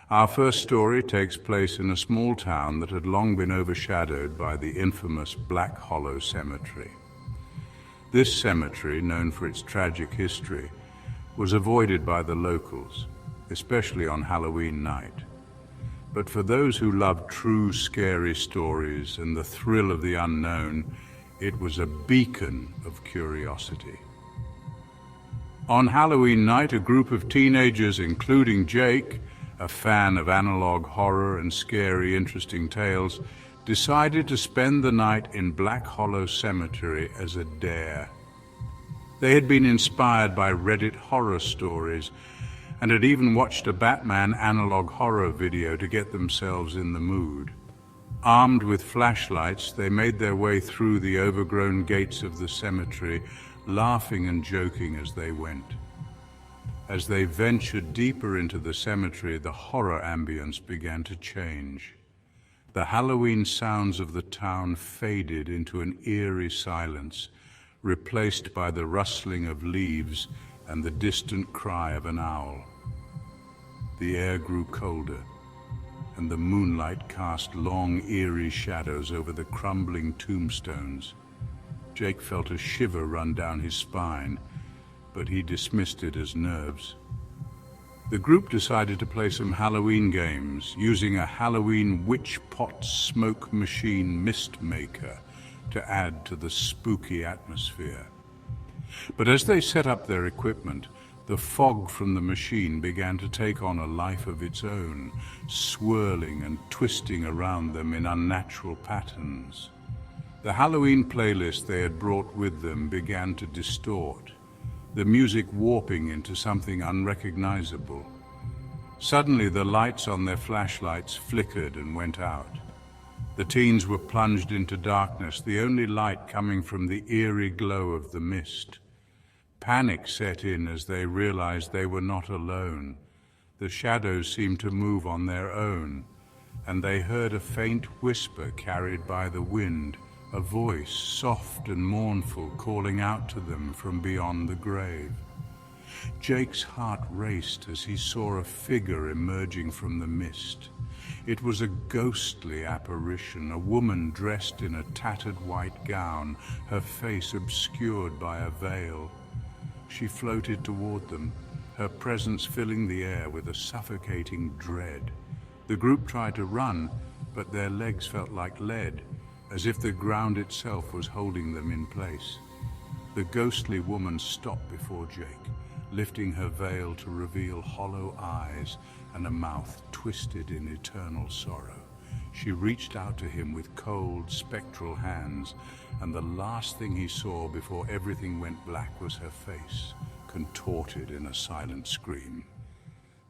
Our first story takes place in a small town that had long been overshadowed by the infamous Black Hollow Cemetery. This cemetery, known for its tragic history, was avoided by the locals, especially on Halloween night. But for those who loved true scary stories and the thrill of the unknown, it was a beacon of curiosity. On Halloween night, a group of teenagers, including Jake, a fan of analog horror and scary, interesting tales, decided to spend the night in Black Hollow Cemetery as a dare. They had been inspired by Reddit horror stories and had even watched a Batman analog horror video to get themselves in the mood. Armed with flashlights, they made their way through the overgrown gates of the cemetery, laughing and joking as they went. As they ventured deeper into the cemetery, the horror ambience began to change. The Halloween sounds of the town faded into an eerie silence, replaced by the rustling of leaves and the distant cry of an owl. The air grew colder, and the moonlight cast long, eerie shadows over the crumbling tombstones. Jake felt a shiver run down his spine, but he dismissed it as nerves. The group decided to play some Halloween games, using a Halloween witch pot smoke machine mist maker to add to the spooky atmosphere. But as they set up their equipment, the fog from the machine began to take on a life of its own, swirling and twisting around them in unnatural patterns. The Halloween playlist they had brought with them began to distort, the music warping into something unrecognizable. Suddenly, the lights on their flashlights flickered and went out. The teens were plunged into darkness, the only light coming from the eerie glow of the mist. Panic set in as they realized they were not alone. The shadows seemed to move on their own, and they heard a faint whisper carried by the wind, a voice, soft and mournful, calling out to them from beyond the grave. Jake's heart raced as he saw a figure emerging from the mist. It was a ghostly apparition, a woman dressed in a tattered white gown, her face obscured by a veil. She floated toward them, her presence filling the air with a suffocating dread. The group tried to run, but their legs felt like lead, as if the ground itself was holding them in place. The ghostly woman stopped before Jake, lifting her veil to reveal hollow eyes and a mouth twisted in eternal sorrow. She reached out to him with cold, spectral hands, and the last thing he saw before everything went black was her face, contorted in a silent scream.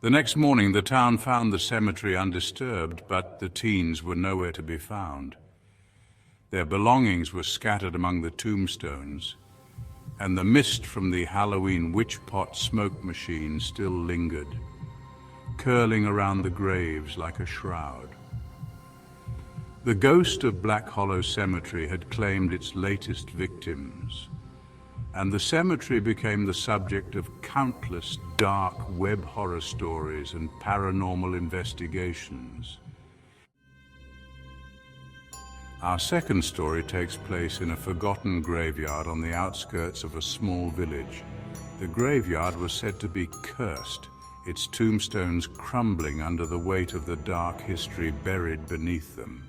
The next morning, the town found the cemetery undisturbed, but the teens were nowhere to be found. Their belongings were scattered among the tombstones, and the mist from the Halloween witch pot smoke machine still lingered, curling around the graves like a shroud. The ghost of Black Hollow Cemetery had claimed its latest victims, and the cemetery became the subject of countless dark web horror stories and paranormal investigations. Our second story takes place in a forgotten graveyard on the outskirts of a small village. The graveyard was said to be cursed, its tombstones crumbling under the weight of the dark history buried beneath them.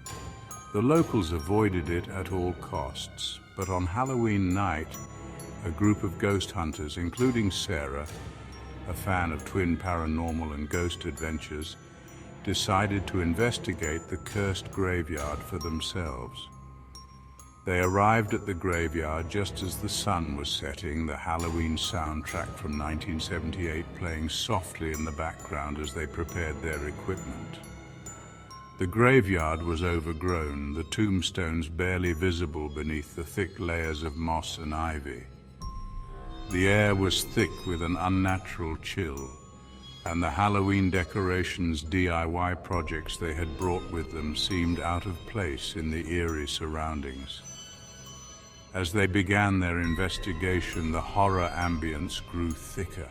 The locals avoided it at all costs, but on Halloween night, a group of ghost hunters, including Sarah, a fan of twin paranormal and ghost adventures, decided to investigate the cursed graveyard for themselves. They arrived at the graveyard just as the sun was setting, the Halloween soundtrack from 1978 playing softly in the background as they prepared their equipment. The graveyard was overgrown, the tombstones barely visible beneath the thick layers of moss and ivy. The air was thick with an unnatural chill, and the Halloween decorations DIY projects they had brought with them seemed out of place in the eerie surroundings. As they began their investigation, the horror ambience grew thicker.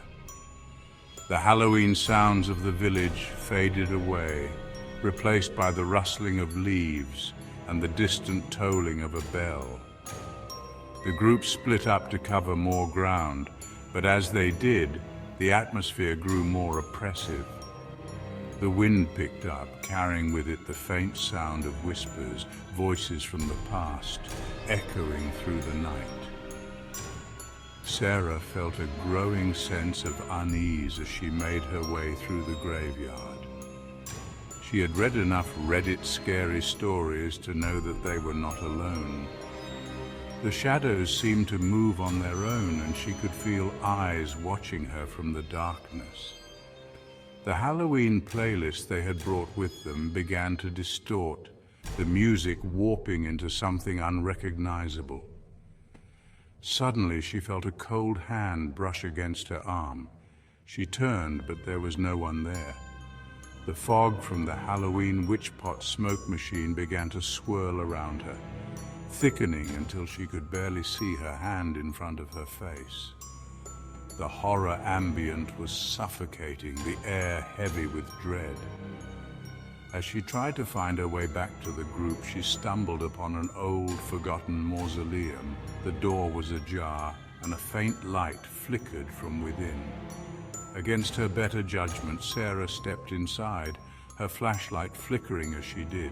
The Halloween sounds of the village faded away, replaced by the rustling of leaves and the distant tolling of a bell. The group split up to cover more ground, but as they did, the atmosphere grew more oppressive. The wind picked up, carrying with it the faint sound of whispers, voices from the past, echoing through the night. Sarah felt a growing sense of unease as she made her way through the graveyard. She had read enough Reddit scary stories to know that they were not alone. The shadows seemed to move on their own, and she could feel eyes watching her from the darkness. The Halloween playlist they had brought with them began to distort, the music warping into something unrecognizable. Suddenly she felt a cold hand brush against her arm. She turned, but there was no one there. The fog from the Halloween witch pot smoke machine began to swirl around her, thickening until she could barely see her hand in front of her face. The horror ambient was suffocating, the air heavy with dread. As she tried to find her way back to the group, she stumbled upon an old, forgotten mausoleum. The door was ajar, and a faint light flickered from within. Against her better judgment, Sarah stepped inside, her flashlight flickering as she did.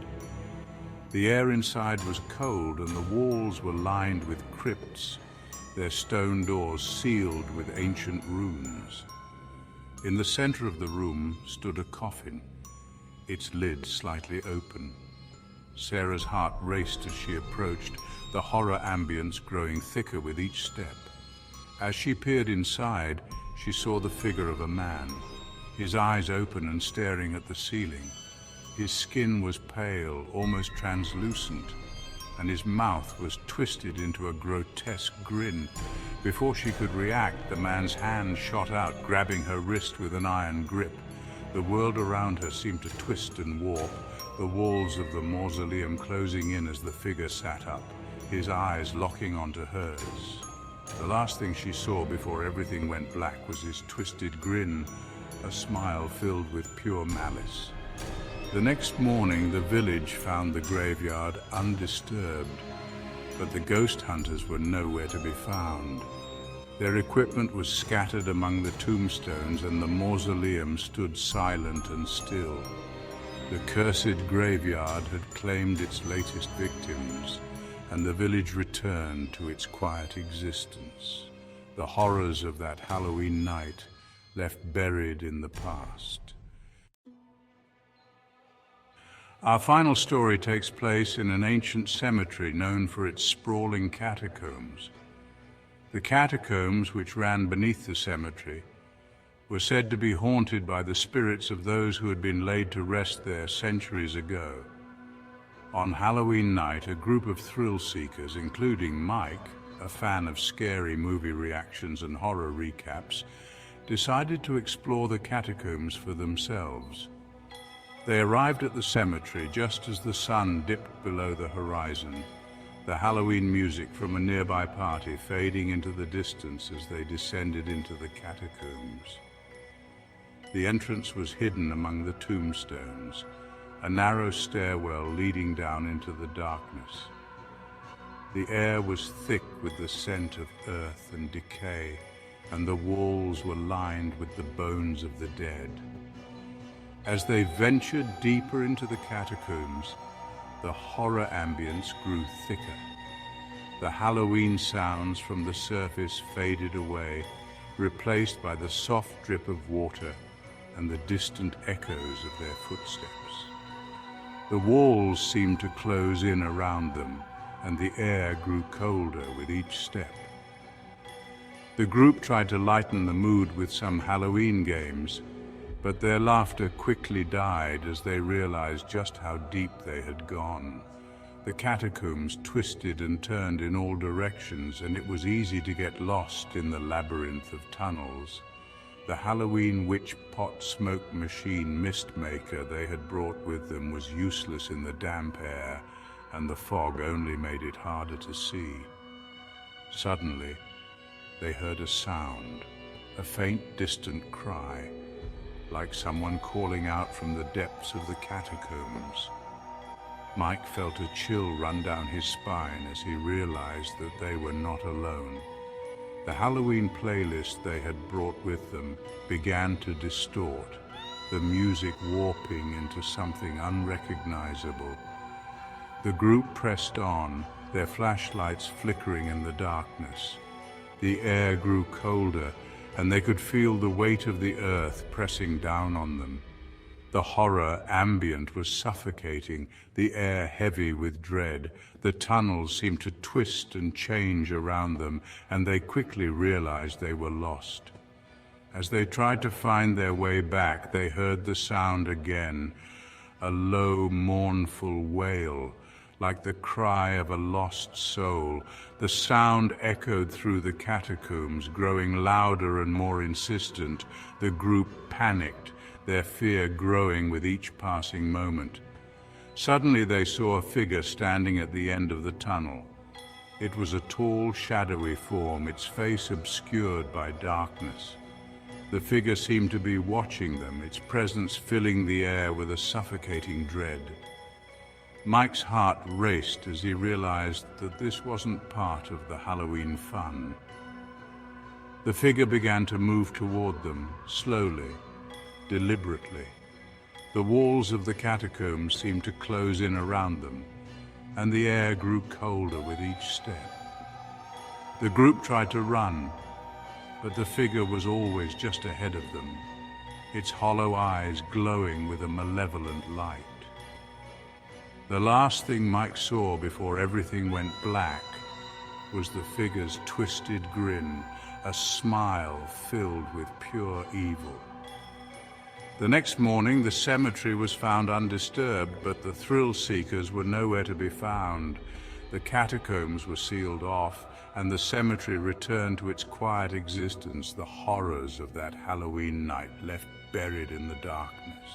The air inside was cold, and the walls were lined with crypts, their stone doors sealed with ancient runes. In the center of the room stood a coffin, its lid slightly open. Sarah's heart raced as she approached, the horror ambience growing thicker with each step. As she peered inside, she saw the figure of a man, his eyes open and staring at the ceiling. His skin was pale, almost translucent, and his mouth was twisted into a grotesque grin. Before she could react, the man's hand shot out, grabbing her wrist with an iron grip. The world around her seemed to twist and warp, the walls of the mausoleum closing in as the figure sat up, his eyes locking onto hers. The last thing she saw before everything went black was his twisted grin, a smile filled with pure malice. The next morning, the village found the graveyard undisturbed, but the ghost hunters were nowhere to be found. Their equipment was scattered among the tombstones, and the mausoleum stood silent and still. The cursed graveyard had claimed its latest victims, and the village returned to its quiet existence. The horrors of that Halloween night left buried in the past. Our final story takes place in an ancient cemetery known for its sprawling catacombs. The catacombs, which ran beneath the cemetery, were said to be haunted by the spirits of those who had been laid to rest there centuries ago. On Halloween night, a group of thrill seekers, including Mike, a fan of scary movie reactions and horror recaps, decided to explore the catacombs for themselves. They arrived at the cemetery just as the sun dipped below the horizon, the Halloween music from a nearby party fading into the distance as they descended into the catacombs. The entrance was hidden among the tombstones, a narrow stairwell leading down into the darkness. The air was thick with the scent of earth and decay, and the walls were lined with the bones of the dead. As they ventured deeper into the catacombs, the horror ambience grew thicker. The Halloween sounds from the surface faded away, replaced by the soft drip of water and the distant echoes of their footsteps. The walls seemed to close in around them, and the air grew colder with each step. The group tried to lighten the mood with some Halloween games, but their laughter quickly died as they realized just how deep they had gone. The catacombs twisted and turned in all directions, and it was easy to get lost in the labyrinth of tunnels. The Halloween witch pot smoke machine mist maker they had brought with them was useless in the damp air, and the fog only made it harder to see. Suddenly, they heard a sound, a faint, distant cry, like someone calling out from the depths of the catacombs. Mike felt a chill run down his spine as he realized that they were not alone. The Halloween playlist they had brought with them began to distort, the music warping into something unrecognizable. The group pressed on, their flashlights flickering in the darkness. The air grew colder, and they could feel the weight of the earth pressing down on them. The horror ambient was suffocating, the air heavy with dread. The tunnels seemed to twist and change around them, and they quickly realized they were lost. As they tried to find their way back, they heard the sound again, a low, mournful wail, like the cry of a lost soul. The sound echoed through the catacombs, growing louder and more insistent. The group panicked, their fear growing with each passing moment. Suddenly they saw a figure standing at the end of the tunnel. It was a tall, shadowy form, its face obscured by darkness. The figure seemed to be watching them, its presence filling the air with a suffocating dread. Mike's heart raced as he realized that this wasn't part of the Halloween fun. The figure began to move toward them, slowly, deliberately. The walls of the catacombs seemed to close in around them, and the air grew colder with each step. The group tried to run, but the figure was always just ahead of them, its hollow eyes glowing with a malevolent light. The last thing Mike saw before everything went black was the figure's twisted grin, a smile filled with pure evil. The next morning, the cemetery was found undisturbed, but the thrill-seekers were nowhere to be found. The catacombs were sealed off, and the cemetery returned to its quiet existence, the horrors of that Halloween night left buried in the darkness.